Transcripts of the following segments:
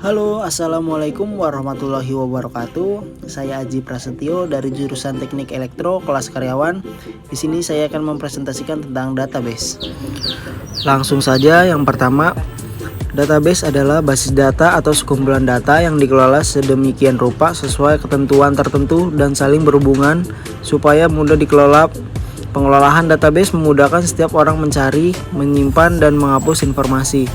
Halo, assalamualaikum warahmatullahi wabarakatuh. Saya Aji Prasetyo dari jurusan Teknik Elektro kelas karyawan. Di sini saya akan mempresentasikan tentang database. Langsung saja, yang pertama, database adalah basis data atau sekumpulan data yang dikelola sedemikian rupa sesuai ketentuan tertentu dan saling berhubungan supaya mudah dikelola. Pengelolaan database memudahkan setiap orang mencari, menyimpan, dan menghapus informasi.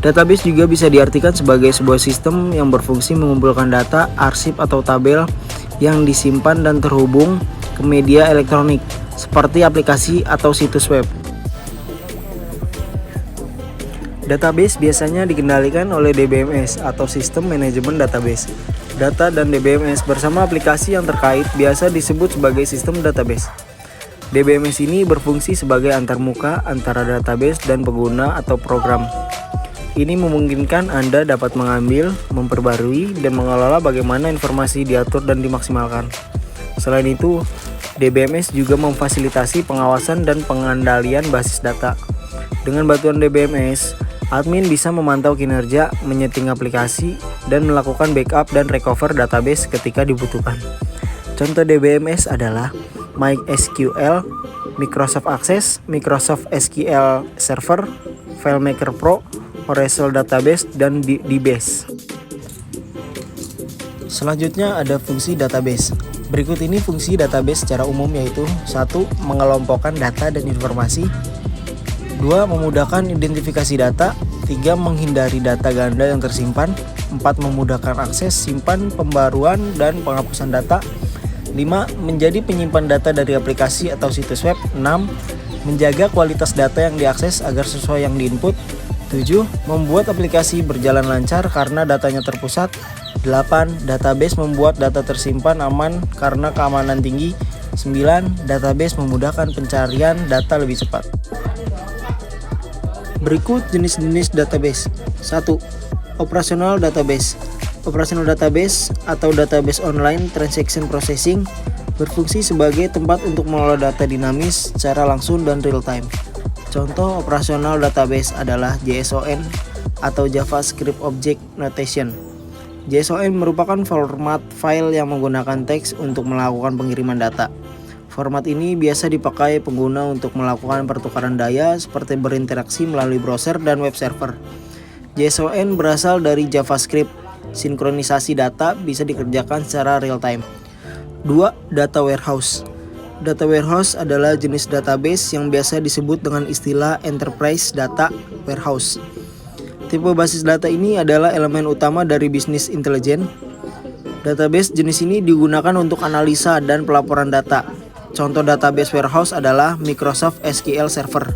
Database juga bisa diartikan sebagai sebuah sistem yang berfungsi mengumpulkan data, arsip atau tabel yang disimpan dan terhubung ke media elektronik seperti aplikasi atau situs web. Database biasanya dikendalikan oleh DBMS atau Sistem Manajemen Database. Data dan DBMS bersama aplikasi yang terkait biasa disebut sebagai sistem database. DBMS ini berfungsi sebagai antarmuka antara database dan pengguna atau program. Ini memungkinkan Anda dapat mengambil, memperbarui, dan mengelola bagaimana informasi diatur dan dimaksimalkan. Selain itu, DBMS juga memfasilitasi pengawasan dan pengendalian basis data. Dengan bantuan DBMS, admin bisa memantau kinerja, menyeting aplikasi, dan melakukan backup dan recover database ketika dibutuhkan. Contoh DBMS adalah MySQL, Microsoft Access, Microsoft SQL Server, FileMaker Pro, Oracle Database, dan DBase. Selanjutnya ada fungsi database. Berikut ini fungsi database secara umum, yaitu 1. Mengelompokkan data dan informasi. 2. Memudahkan identifikasi data. 3. Menghindari data ganda yang tersimpan. 4. Memudahkan akses, simpan, pembaruan, dan penghapusan data. 5. Menjadi penyimpan data dari aplikasi atau situs web. 6. Menjaga kualitas data yang diakses agar sesuai yang diinput. 7. Membuat aplikasi berjalan lancar karena datanya terpusat. 8. Database membuat data tersimpan aman karena keamanan tinggi. 9. Database memudahkan pencarian data lebih cepat. Berikut jenis-jenis database. 1. Operational database. Operational database atau database online transaction processing berfungsi sebagai tempat untuk mengelola data dinamis secara langsung dan real time. Contoh operasional database adalah JSON atau JavaScript Object Notation. JSON merupakan format file yang menggunakan teks untuk melakukan pengiriman data. Format ini biasa dipakai pengguna untuk melakukan pertukaran daya seperti berinteraksi melalui browser dan web server. JSON berasal dari JavaScript. Sinkronisasi data bisa dikerjakan secara real time. 2. Data warehouse. Data warehouse adalah jenis database yang biasa disebut dengan istilah enterprise data warehouse. Tipe basis data ini adalah elemen utama dari bisnis intelijen. Database jenis ini digunakan untuk analisa dan pelaporan data. Contoh database warehouse adalah Microsoft SQL Server.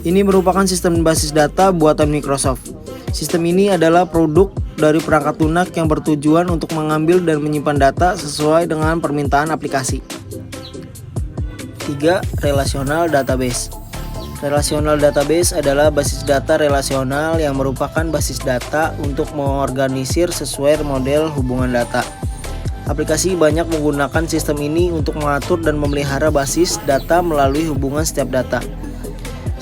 Ini merupakan sistem basis data buatan Microsoft. Sistem ini adalah produk dari perangkat lunak yang bertujuan untuk mengambil dan menyimpan data sesuai dengan permintaan aplikasi. 3. Relational database. Relational database adalah basis data relasional yang merupakan basis data untuk mengorganisir sesuai model hubungan data. Aplikasi banyak menggunakan sistem ini untuk mengatur dan memelihara basis data melalui hubungan setiap data.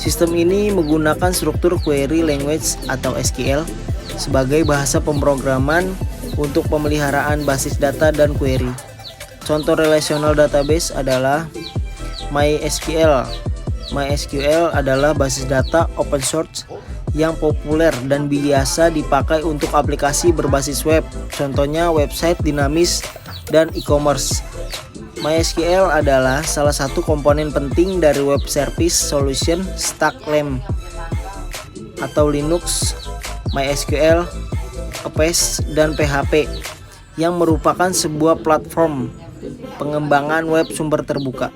Sistem ini menggunakan struktur query language atau SQL sebagai bahasa pemrograman untuk pemeliharaan basis data dan query. Contoh relational database adalah MySQL. MySQL adalah basis data open source yang populer dan biasa dipakai untuk aplikasi berbasis web, contohnya website dinamis dan e-commerce. MySQL adalah salah satu komponen penting dari web service solution stack LAMP atau Linux, MySQL, Apache, dan PHP yang merupakan sebuah platform pengembangan web sumber terbuka.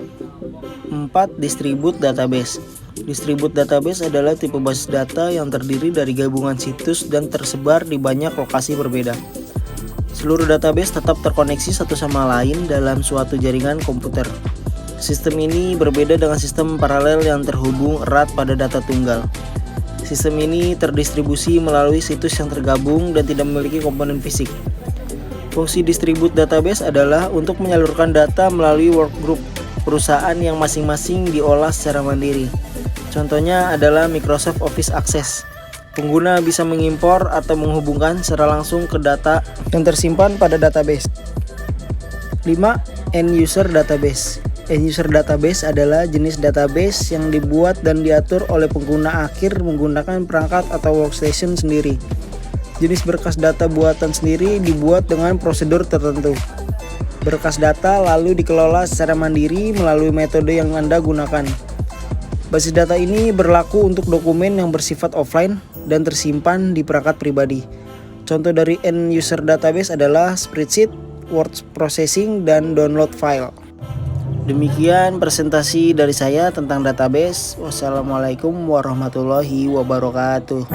4. Distribute database. Distribute database adalah tipe basis data yang terdiri dari gabungan situs dan tersebar di banyak lokasi berbeda. Seluruh database tetap terkoneksi satu sama lain dalam suatu jaringan komputer. Sistem ini berbeda dengan sistem paralel yang terhubung erat pada data tunggal. Sistem ini terdistribusi melalui situs yang tergabung dan tidak memiliki komponen fisik. Fungsi distribute database adalah untuk menyalurkan data melalui workgroup perusahaan yang masing-masing diolah secara mandiri. Contohnya adalah Microsoft Office Access. Pengguna bisa mengimpor atau menghubungkan secara langsung ke data yang tersimpan pada database. 5. End user database. End user database adalah jenis database yang dibuat dan diatur oleh pengguna akhir menggunakan perangkat atau workstation sendiri. Jenis berkas data buatan sendiri dibuat dengan prosedur tertentu. Berkas data lalu dikelola secara mandiri melalui metode yang Anda gunakan. Basis data ini berlaku untuk dokumen yang bersifat offline dan tersimpan di perangkat pribadi. Contoh dari end user database adalah spreadsheet, word processing, dan download file. Demikian presentasi dari saya tentang database. Wassalamualaikum warahmatullahi wabarakatuh.